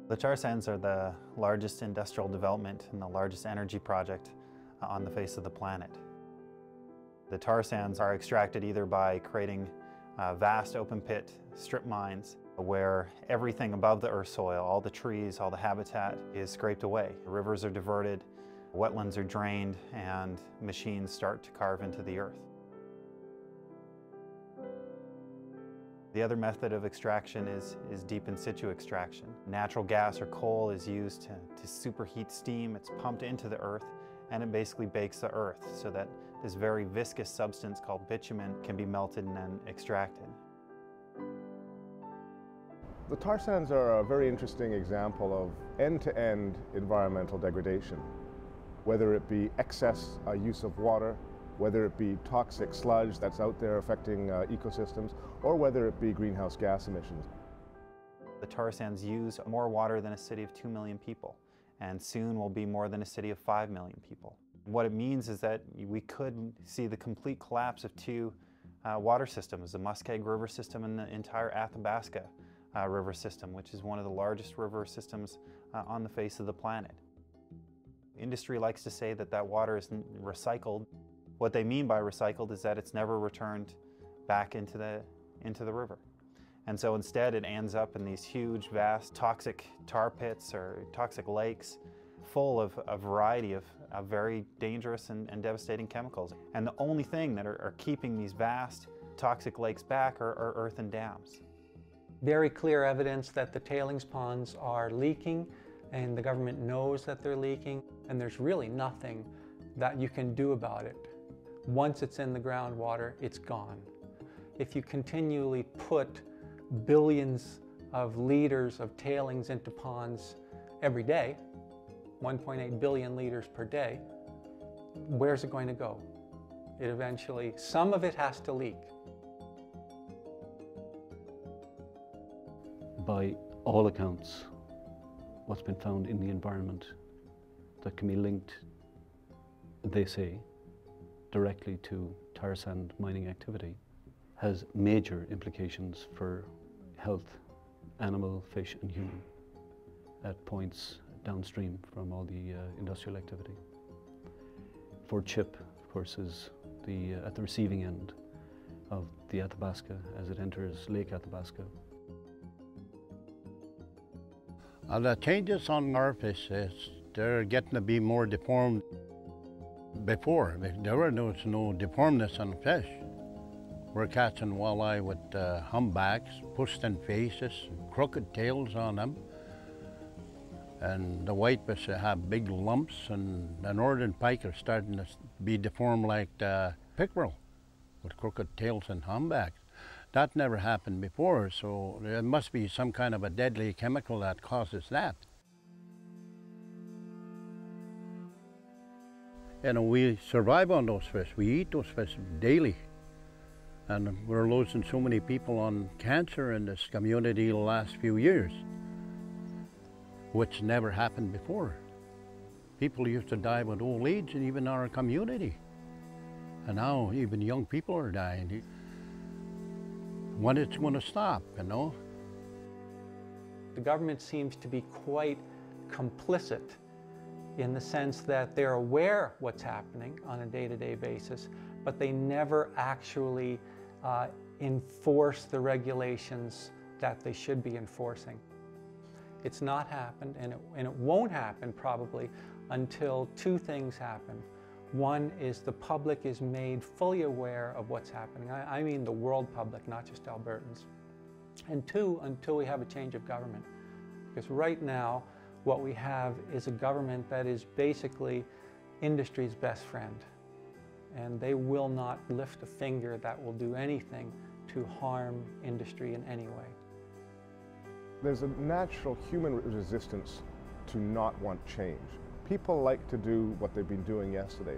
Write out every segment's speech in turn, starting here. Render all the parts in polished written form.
The tar sands are the largest industrial development and the largest energy project on the face of the planet. The tar sands are extracted either by creating vast open pit strip mines where everything above the earth soil, all the trees, all the habitat is scraped away. Rivers are diverted, wetlands are drained, and machines start to carve into the earth. The other method of extraction is deep in situ extraction. Natural gas or coal is used to superheat steam. It's pumped into the earth and it basically bakes the earth so that this very viscous substance called bitumen can be melted and then extracted. The tar sands are a very interesting example of end-to-end environmental degradation, whether it be excess use of water, whether it be toxic sludge that's out there affecting ecosystems, or whether it be greenhouse gas emissions. The tar sands use more water than a city of 2 million people, and soon will be more than a city of 5 million people. What it means is that we could see the complete collapse of two water systems, the Muskeg River system and the entire Athabasca River system, which is one of the largest river systems on the face of the planet. Industry likes to say that that water is recycled. What they mean by recycled is that it's never returned back into the river. And so instead it ends up in these huge, vast, toxic tar pits or toxic lakes full of a variety of very dangerous and devastating chemicals. And the only thing that are keeping these vast toxic lakes back are earthen dams. Very clear evidence that the tailings ponds are leaking, and the government knows that they're leaking, and there's really nothing that you can do about it. Once it's in the groundwater, it's gone. If you continually put billions of liters of tailings into ponds every day, 1.8 billion liters per day, where's it going to go? It eventually, some of it has to leak. By all accounts, what's been found in the environment that can be linked, they say, directly to tar sand mining activity has major implications for health, animal, fish and human, at points downstream from all the industrial activity. For Chip, of course, is at the receiving end of the Athabasca as it enters Lake Athabasca. The changes on our fish, they're getting to be more deformed. Before, there was no deformness on the fish. We're catching walleye with humpbacks, pushed-in faces, crooked tails on them. And the whitefish have big lumps, and the northern pike are starting to be deformed like the pickerel, with crooked tails and humpbacks. That never happened before, so there must be some kind of a deadly chemical that causes that. You know, we survive on those fish. We eat those fish daily. And we're losing so many people on cancer in this community the last few years, which never happened before. People used to die with old age in even our community. And now even young people are dying. When it's going to stop, you know? The government seems to be quite complicit in the sense that they're aware what's happening on a day-to-day basis, but they never actually enforce the regulations that they should be enforcing. It's not happened, and it won't happen probably until two things happen. One is the public is made fully aware of what's happening. I mean the world public, not just Albertans. And two, until we have a change of government. Because right now, what we have is a government that is basically industry's best friend. And they will not lift a finger that will do anything to harm industry in any way. There's a natural human resistance to not want change. People like to do what they've been doing yesterday.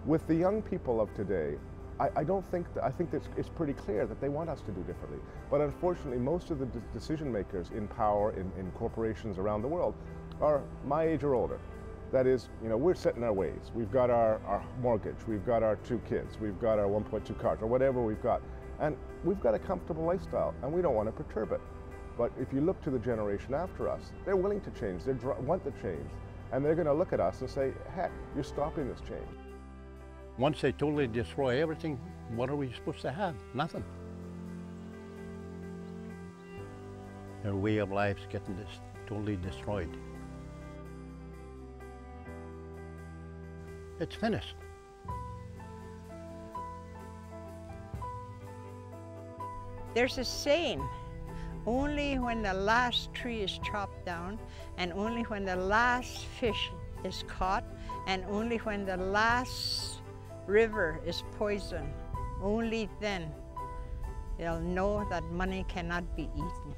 With the young people of today, I think that it's pretty clear that they want us to do differently. But unfortunately, most of the decision makers in power in corporations around the world are my age or older. That is, you know, we're set in our ways. We've got our mortgage, we've got our 2 kids, we've got our 1.2 cars, or whatever we've got. And we've got a comfortable lifestyle, and we don't want to perturb it. But if you look to the generation after us, they're willing to change, they want the change. And they're going to look at us and say, heck, you're stopping this change. Once they totally destroy everything, what are we supposed to have? Nothing. Their way of life's getting totally destroyed. It's finished. There's a saying, only when the last tree is chopped down, and only when the last fish is caught, and only when the last river is poisoned, only then they'll know that money cannot be eaten.